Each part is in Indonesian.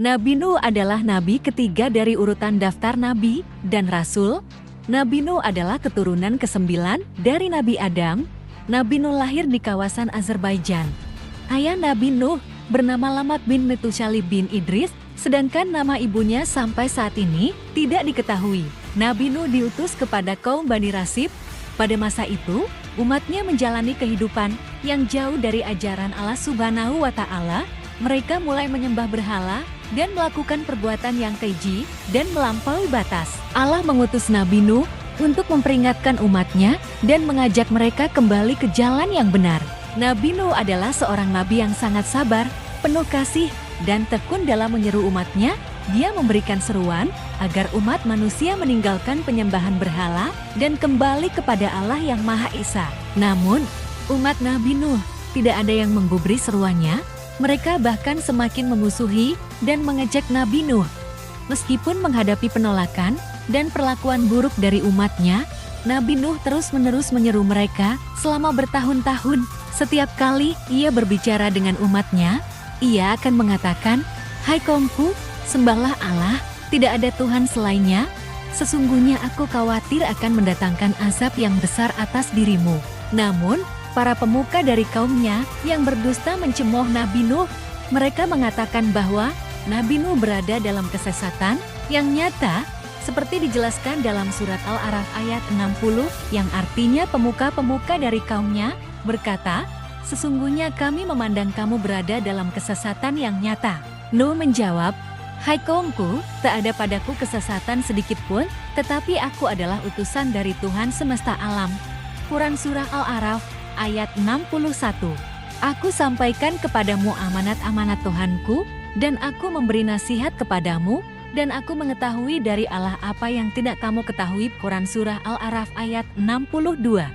Nabi Nuh adalah nabi ketiga dari urutan daftar nabi dan rasul. Nabi Nuh adalah keturunan ke-9 dari Nabi Adam. Nabi Nuh lahir di kawasan Azerbaijan. Ayah Nabi Nuh bernama Lamad bin Metushalib bin Idris, sedangkan nama ibunya sampai saat ini tidak diketahui. Nabi Nuh diutus kepada kaum Bani Rasib. Pada masa itu, umatnya menjalani kehidupan yang jauh dari ajaran Allah Subhanahu wa Ta'ala. Mereka mulai menyembah berhala dan melakukan perbuatan yang keji dan melampaui batas. Allah mengutus Nabi Nuh untuk memperingatkan umatnya dan mengajak mereka kembali ke jalan yang benar. Nabi Nuh adalah seorang nabi yang sangat sabar, penuh kasih, dan tekun dalam menyeru umatnya. Dia memberikan seruan agar umat manusia meninggalkan penyembahan berhala dan kembali kepada Allah yang Maha Esa. Namun, umat Nabi Nuh tidak ada yang menggubris seruannya. Mereka bahkan semakin memusuhi dan mengejek Nabi Nuh. Meskipun menghadapi penolakan dan perlakuan buruk dari umatnya, Nabi Nuh terus-menerus menyeru mereka selama bertahun-tahun. Setiap kali ia berbicara dengan umatnya, ia akan mengatakan, "Hai kaumku, sembahlah Allah, tidak ada Tuhan selainnya. Sesungguhnya aku khawatir akan mendatangkan azab yang besar atas dirimu." Namun, para pemuka dari kaumnya yang berdusta mencemooh Nabi Nuh. Mereka mengatakan bahwa Nabi Nuh berada dalam kesesatan yang nyata, seperti dijelaskan dalam surat Al-A'raf ayat 60, yang artinya pemuka-pemuka dari kaumnya berkata, "Sesungguhnya kami memandang kamu berada dalam kesesatan yang nyata." Nuh menjawab, "Hai kaumku, tak ada padaku kesesatan sedikitpun, tetapi aku adalah utusan dari Tuhan semesta alam." Quran Surah Al-A'raf ayat 61. Aku sampaikan kepadamu amanat-amanat Tuhanku, dan aku memberi nasihat kepadamu, dan aku mengetahui dari Allah apa yang tidak kamu ketahui. Quran Surah Al-A'raf ayat 62.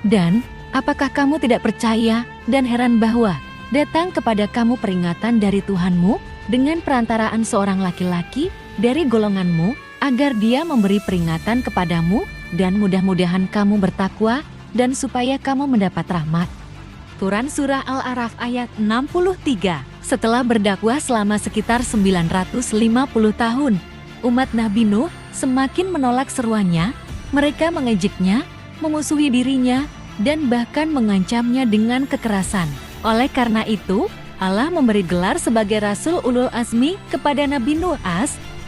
Dan, apakah kamu tidak percaya dan heran bahwa datang kepada kamu peringatan dari Tuhanmu dengan perantaraan seorang laki-laki dari golonganmu, agar dia memberi peringatan kepadamu, dan mudah-mudahan kamu bertakwa, dan supaya kamu mendapat rahmat. Quran Surah Al-A'raf ayat 63. Setelah berdakwah selama sekitar 950 tahun, umat Nabi Nuh semakin menolak seruannya. Mereka mengejeknya, memusuhi dirinya, dan bahkan mengancamnya dengan kekerasan. Oleh karena itu, Allah memberi gelar sebagai Rasul Ulul Azmi kepada Nabi Nuh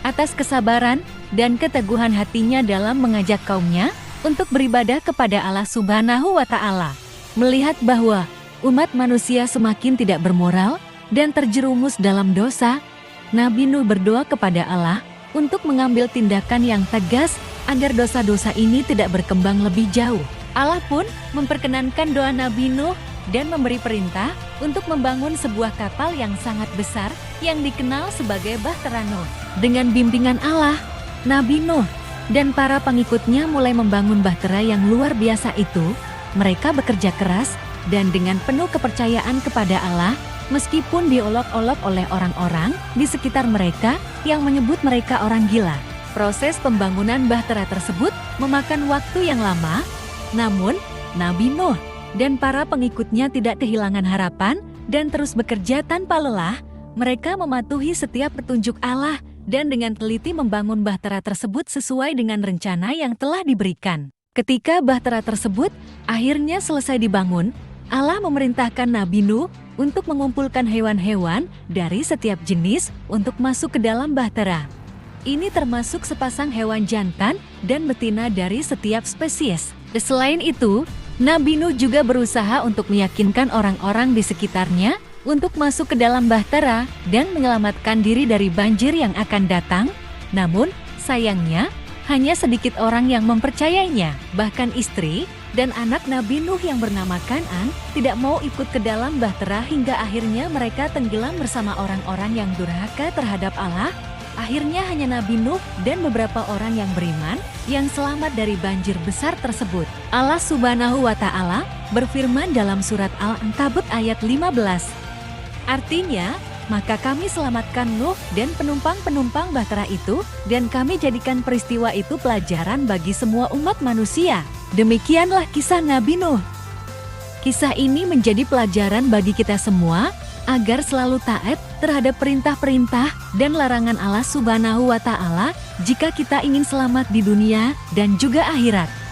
atas kesabaran dan keteguhan hatinya dalam mengajak kaumnya untuk beribadah kepada Allah Subhanahu wa Ta'ala. Melihat bahwa umat manusia semakin tidak bermoral dan terjerumus dalam dosa, Nabi Nuh berdoa kepada Allah untuk mengambil tindakan yang tegas agar dosa-dosa ini tidak berkembang lebih jauh. Allah pun memperkenankan doa Nabi Nuh dan memberi perintah untuk membangun sebuah kapal yang sangat besar yang dikenal sebagai Bahtera Nuh. Dengan bimbingan Allah, Nabi Nuh dan para pengikutnya mulai membangun bahtera yang luar biasa itu. Mereka bekerja keras dan dengan penuh kepercayaan kepada Allah, meskipun diolok-olok oleh orang-orang di sekitar mereka yang menyebut mereka orang gila. Proses pembangunan bahtera tersebut memakan waktu yang lama, namun Nabi Nuh dan para pengikutnya tidak kehilangan harapan dan terus bekerja tanpa lelah. Mereka mematuhi setiap petunjuk Allah dan dengan teliti membangun bahtera tersebut sesuai dengan rencana yang telah diberikan. Ketika bahtera tersebut akhirnya selesai dibangun, Allah memerintahkan Nabi Nuh untuk mengumpulkan hewan-hewan dari setiap jenis untuk masuk ke dalam bahtera. Ini termasuk sepasang hewan jantan dan betina dari setiap spesies. Selain itu, Nabi Nuh juga berusaha untuk meyakinkan orang-orang di sekitarnya untuk masuk ke dalam bahtera dan menyelamatkan diri dari banjir yang akan datang. Namun, sayangnya, hanya sedikit orang yang mempercayainya. Bahkan istri dan anak Nabi Nuh yang bernama Kan'an tidak mau ikut ke dalam bahtera hingga akhirnya mereka tenggelam bersama orang-orang yang durhaka terhadap Allah. Akhirnya hanya Nabi Nuh dan beberapa orang yang beriman yang selamat dari banjir besar tersebut. Allah Subhanahu wa Ta'ala berfirman dalam surat Al-Ankabut ayat 15. Artinya, maka kami selamatkan Nuh dan penumpang-penumpang bahtera itu, dan kami jadikan peristiwa itu pelajaran bagi semua umat manusia. Demikianlah kisah Nabi Nuh. Kisah ini menjadi pelajaran bagi kita semua agar selalu taat terhadap perintah-perintah dan larangan Allah Subhanahu wa Ta'ala jika kita ingin selamat di dunia dan juga akhirat.